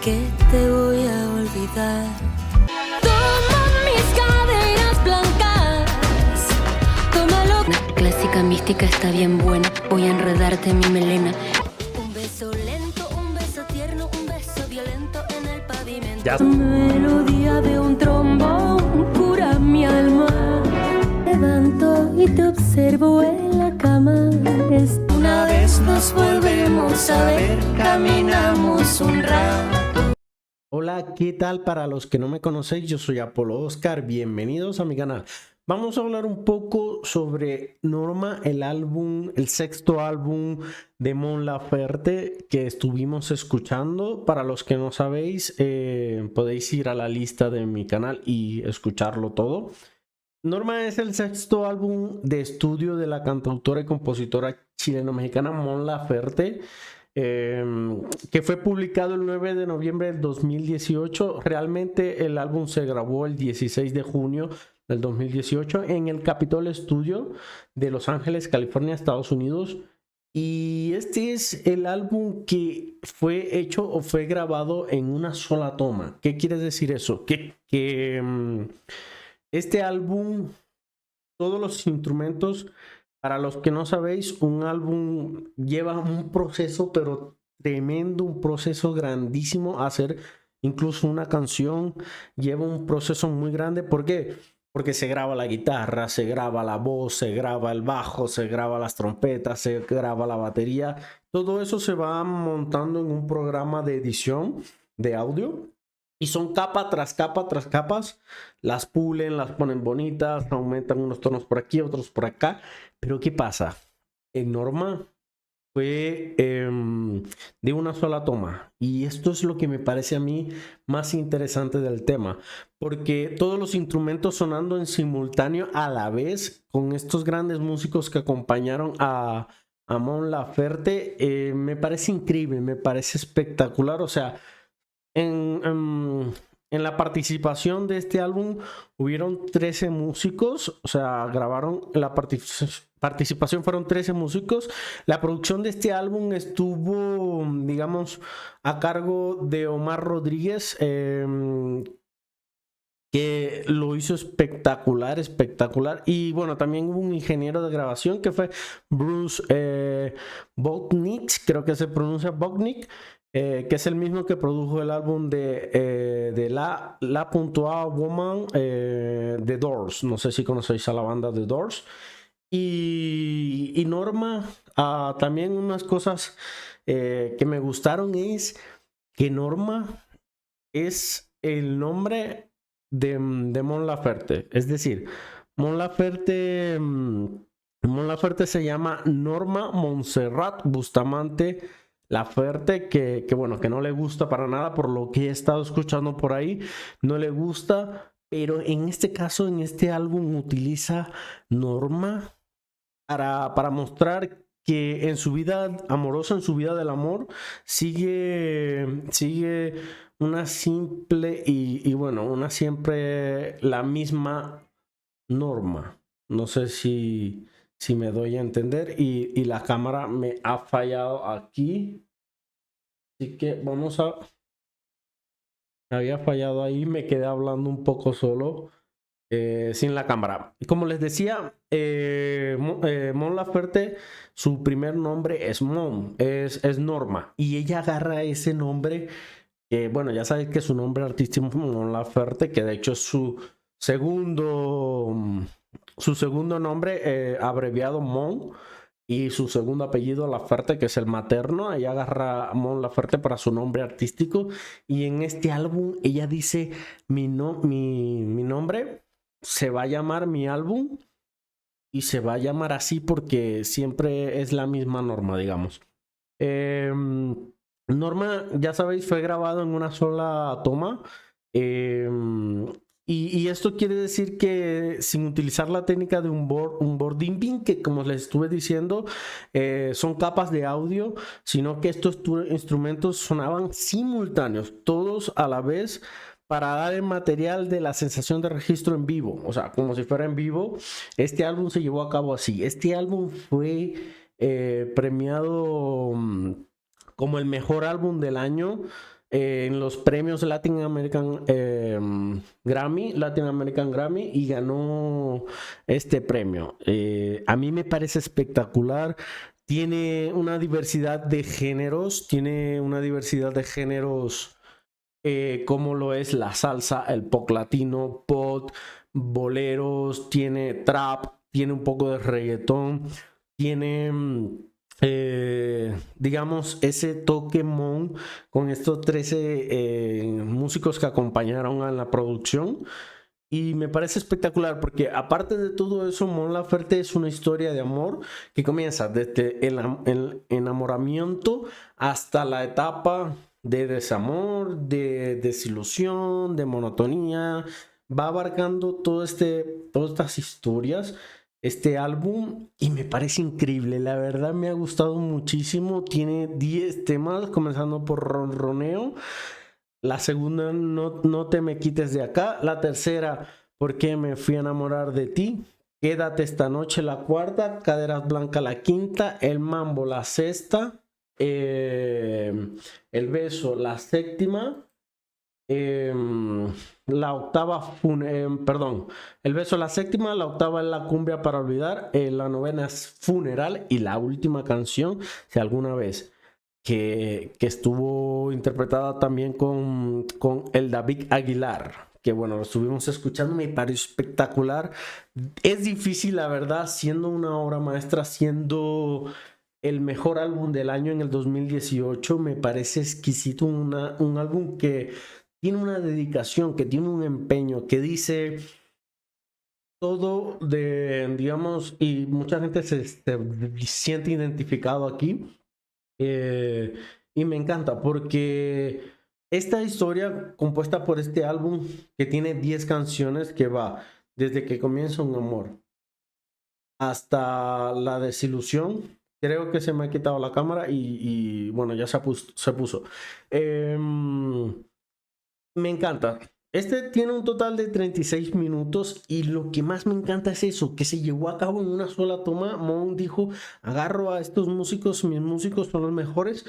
que te voy a olvidar. Toma mis cadenas blancas, tómalo. La clásica mística está bien buena, voy a enredarte en mi melena. Un beso lento, un beso tierno, un beso violento en el pavimento. Ya. Melodía de un trombón cura mi alma. Levanto y te observo en la cama. Una vez nos volvemos a ver, caminamos un rato. Hola, ¿qué tal? Para los que no me conocéis, yo soy Apolo Oscar, bienvenidos a mi canal. Vamos a hablar un poco sobre Norma, el sexto álbum de Mon Laferte que estuvimos escuchando. Para los que no sabéis, podéis ir a la lista de mi canal y escucharlo todo. Norma es el sexto álbum de estudio de la cantautora y compositora chileno-mexicana Mon Laferte, que fue publicado el 9 de noviembre del 2018. Realmente el álbum se grabó el 16 de junio del 2018 en el Capitol Studio de Los Ángeles, California, Estados Unidos. Y este es el álbum que fue hecho o fue grabado en una sola toma. ¿Qué quiere decir eso? Este álbum, todos los instrumentos, para los que no sabéis, un álbum lleva un proceso, pero tremendo, un proceso grandísimo. Hacer incluso una canción lleva un proceso muy grande. ¿Por qué? Porque se graba la guitarra, se graba la voz, se graba el bajo, se graba las trompetas, se graba la batería. Todo eso se va montando en un programa de edición de audio. Y son capa tras capa tras capas, las pulen, las ponen bonitas, aumentan unos tonos por aquí, otros por acá. Pero ¿qué pasa? En Norma fue de una sola toma. Y esto es lo que me parece a mí más interesante del tema. Porque todos los instrumentos sonando en simultáneo a la vez, con estos grandes músicos que acompañaron a Mon Laferte, me parece increíble, me parece espectacular. O sea, en la participación de este álbum hubieron 13 músicos, o sea, grabaron, la participación fueron 13 músicos. La producción de este álbum estuvo, digamos, a cargo de Omar Rodríguez, que lo hizo espectacular. Y bueno, también hubo un ingeniero de grabación que fue Bruce Botnick, creo que se pronuncia Botnick, que es el mismo que produjo el álbum de La Woman, The Doors. No sé si conocéis a la banda The Doors. Y Norma, también unas cosas que me gustaron es que Norma es el nombre de Mon Laferte. Es decir, Mon Laferte se llama Norma Montserrat Bustamante Laferte, que bueno, que no le gusta para nada, por lo que he estado escuchando por ahí, no le gusta, pero en este caso, en este álbum utiliza Norma para mostrar que en su vida amorosa, en su vida del amor, sigue una simple y bueno, una siempre la misma Norma. No sé si me doy a entender, y la cámara me ha fallado aquí, así que vamos a... Me había fallado ahí, me quedé hablando un poco solo, sin la cámara. Como les decía, Mon Laferte, su primer nombre es Mon, es Norma, y ella agarra ese nombre, que bueno, ya sabéis que su nombre artístico es Mon Laferte, que de hecho es su segundo nombre, abreviado Mon, y su segundo apellido Laferte, que es el materno. Ella agarra Mon Laferte para su nombre artístico, y en este álbum ella dice: mi nombre se va a llamar, mi álbum, y se va a llamar así porque siempre es la misma Norma, digamos. Norma, ya sabéis, fue grabado en una sola toma. Y esto quiere decir que sin utilizar la técnica de un boarding, que como les estuve diciendo, son capas de audio, sino que estos instrumentos sonaban simultáneos, todos a la vez, para dar el material de la sensación de registro en vivo, o sea, como si fuera en vivo. Este álbum se llevó a cabo así. Este álbum fue premiado como el mejor álbum del año en los premios Latin American Grammy, y ganó este premio. A mí me parece espectacular. Tiene una diversidad de géneros, como lo es la salsa, el pop latino, pop, boleros, tiene trap, tiene un poco de reggaetón, tiene digamos ese toque Mon con estos 13 músicos que acompañaron a la producción. Y me parece espectacular porque aparte de todo eso, Mon Laferte es una historia de amor que comienza desde el enamoramiento hasta la etapa de desamor, de desilusión, de monotonía. Va abarcando todas estas historias, este álbum, y me parece increíble. La verdad me ha gustado muchísimo. Tiene 10 temas, comenzando por Ronroneo. La segunda, no te me quites de acá. La tercera, ¿por qué me fui a enamorar de ti? Quédate esta noche, la cuarta. Caderas blancas, la quinta. El mambo, la sexta. El beso, la séptima. La octava, perdón. El beso, la séptima. La octava es la cumbia para olvidar. La novena es funeral. Y la última canción, si alguna vez que estuvo interpretada también con el David Aguilar, que bueno, lo estuvimos escuchando, me pareció espectacular. Es difícil, la verdad, siendo una obra maestra, siendo el mejor álbum del año en el 2018, me parece exquisito, un álbum que tiene una dedicación, que tiene un empeño, que dice todo digamos, y mucha gente se siente identificado aquí. Y me encanta porque esta historia compuesta por este álbum que tiene 10 canciones, que va desde que comienza un amor hasta la desilusión. Creo que se me ha quitado la cámara y bueno, ya se puso. Me encanta. Este tiene un total de 36 minutos y lo que más me encanta es eso, que se llevó a cabo en una sola toma. Mon dijo, agarro a estos músicos, mis músicos son los mejores,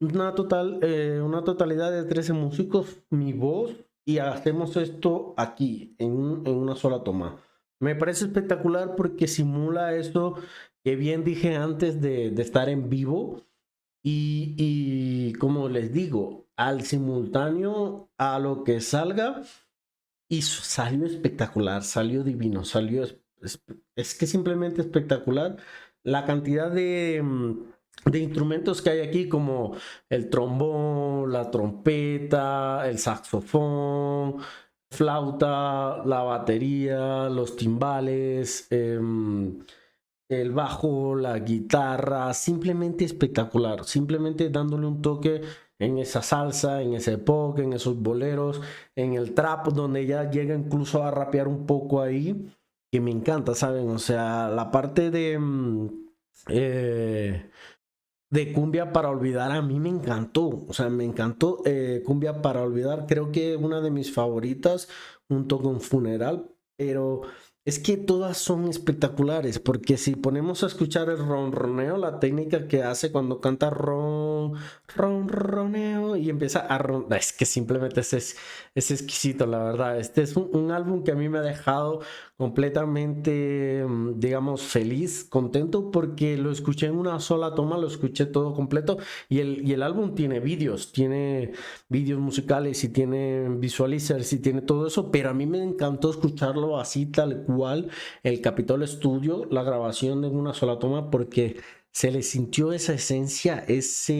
una totalidad de 13 músicos, mi voz, y hacemos esto aquí, en una sola toma. Me parece espectacular porque simula esto que bien dije antes de estar en vivo. Y como les digo, al simultáneo a lo que salga, y salió espectacular, salió divino, es que simplemente espectacular. La cantidad de instrumentos que hay aquí, como el trombón, la trompeta, el saxofón, flauta, la batería, los timbales, el bajo, la guitarra, simplemente espectacular, simplemente dándole un toque en esa salsa, en ese pop, en esos boleros, en el trap, donde ya llega incluso a rapear un poco ahí, que me encanta, ¿saben? O sea, la parte de Cumbia para Olvidar a mí me encantó, o sea, me encantó. Cumbia para Olvidar, creo que una de mis favoritas, junto con Funeral, pero es que todas son espectaculares, porque si ponemos a escuchar el ronroneo, la técnica que hace cuando canta ronroneo y empieza a es que simplemente es exquisito, la verdad. Este es un álbum que a mí me ha dejado completamente, digamos, feliz, contento, porque lo escuché en una sola toma, lo escuché todo completo, y el álbum tiene vídeos musicales y tiene visualizers y tiene todo eso, pero a mí me encantó escucharlo así tal cual, el Capitol Studio, la grabación en una sola toma, porque se le sintió esa esencia, esa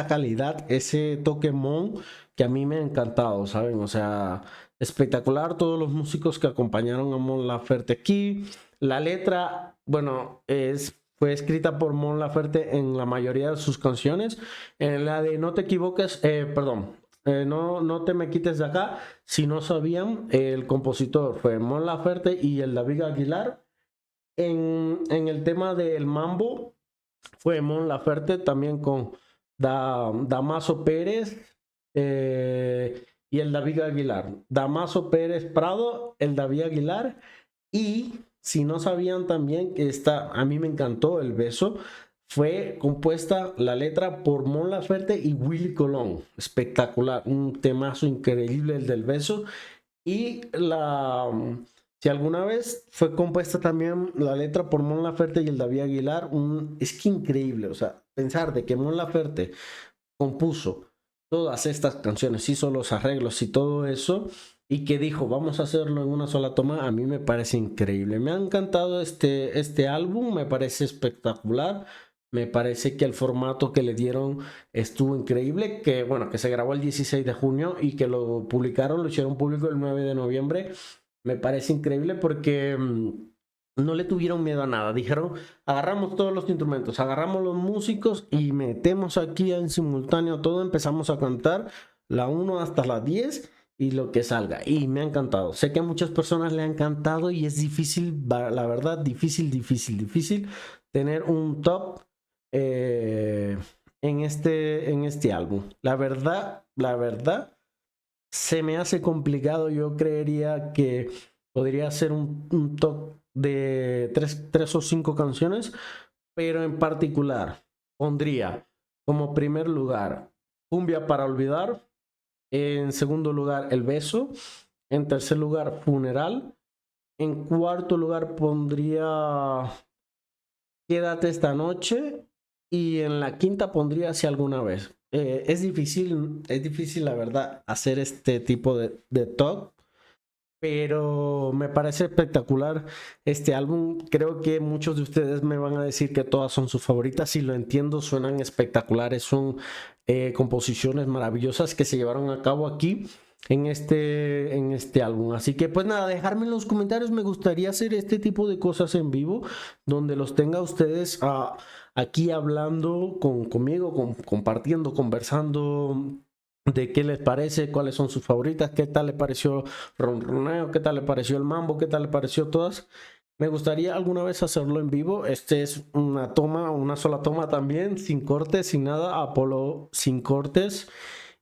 calidad, ese toque Mon, que a mí me ha encantado, ¿saben? O sea, espectacular todos los músicos que acompañaron a Mon Laferte aquí. La letra, bueno, fue escrita por Mon Laferte en la mayoría de sus canciones. En la de No te equivoques, no te me quites de acá. Si no sabían, el compositor fue Mon Laferte y el David Aguilar. En el tema del mambo fue Mon Laferte también con Damaso Pérez y el David Aguilar. Damaso Pérez Prado, el David Aguilar. Y si no sabían también que a mí me encantó el beso, fue compuesta la letra por Mon Laferte y Willy Colón. Espectacular, un temazo increíble el del beso. Y si alguna vez fue compuesta también la letra por Mon Laferte y el David Aguilar, es que increíble, o sea, pensar de que Mon Laferte compuso todas estas canciones, hizo los arreglos y todo eso, y que dijo, vamos a hacerlo en una sola toma, a mí me parece increíble. Me ha encantado este álbum, me parece espectacular. Me parece que el formato que le dieron estuvo increíble, que bueno, que se grabó el 16 de junio y que lo publicaron, lo hicieron público el 9 de noviembre. Me parece increíble porque no le tuvieron miedo a nada. Dijeron, agarramos todos los instrumentos, agarramos los músicos y metemos aquí en simultáneo todo, empezamos a cantar la 1 hasta la 10 y lo que salga. Y me ha encantado. Sé que a muchas personas le ha encantado y es difícil, la verdad, difícil tener un top en este álbum. La verdad, se me hace complicado. Yo creería que podría ser un top de 3 o 5 canciones, pero en particular pondría como primer lugar Cumbia para Olvidar, en segundo lugar El Beso, en tercer lugar Funeral, en cuarto lugar pondría Quédate esta noche y en la quinta pondría Si alguna vez. Es difícil la verdad hacer este tipo de top, pero me parece espectacular este álbum. Creo que muchos de ustedes me van a decir que todas son sus favoritas y lo entiendo, suenan espectaculares, son composiciones maravillosas que se llevaron a cabo aquí en este álbum. Así que pues nada, dejarme en los comentarios. Me gustaría hacer este tipo de cosas en vivo donde los tenga ustedes aquí hablando conmigo, compartiendo, conversando de qué les parece, cuáles son sus favoritas, qué tal les pareció Ronroneo, qué tal les pareció el Mambo, qué tal les pareció todas. Me gustaría alguna vez hacerlo en vivo. Este es una sola toma también, sin cortes, sin nada, Apolo sin cortes.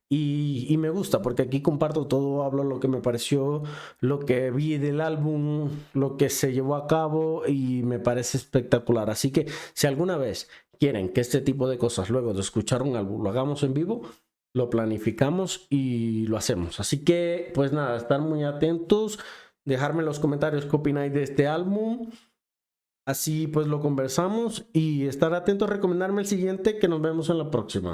Y me gusta porque aquí comparto todo, hablo lo que me pareció, lo que vi del álbum, lo que se llevó a cabo y me parece espectacular. Así que si alguna vez quieren que este tipo de cosas luego de escuchar un álbum lo hagamos en vivo, lo planificamos y lo hacemos. Así que pues nada, estar muy atentos, dejarme en los comentarios qué opináis de este álbum. Así pues lo conversamos y estar atentos a recomendarme el siguiente, que nos vemos en la próxima.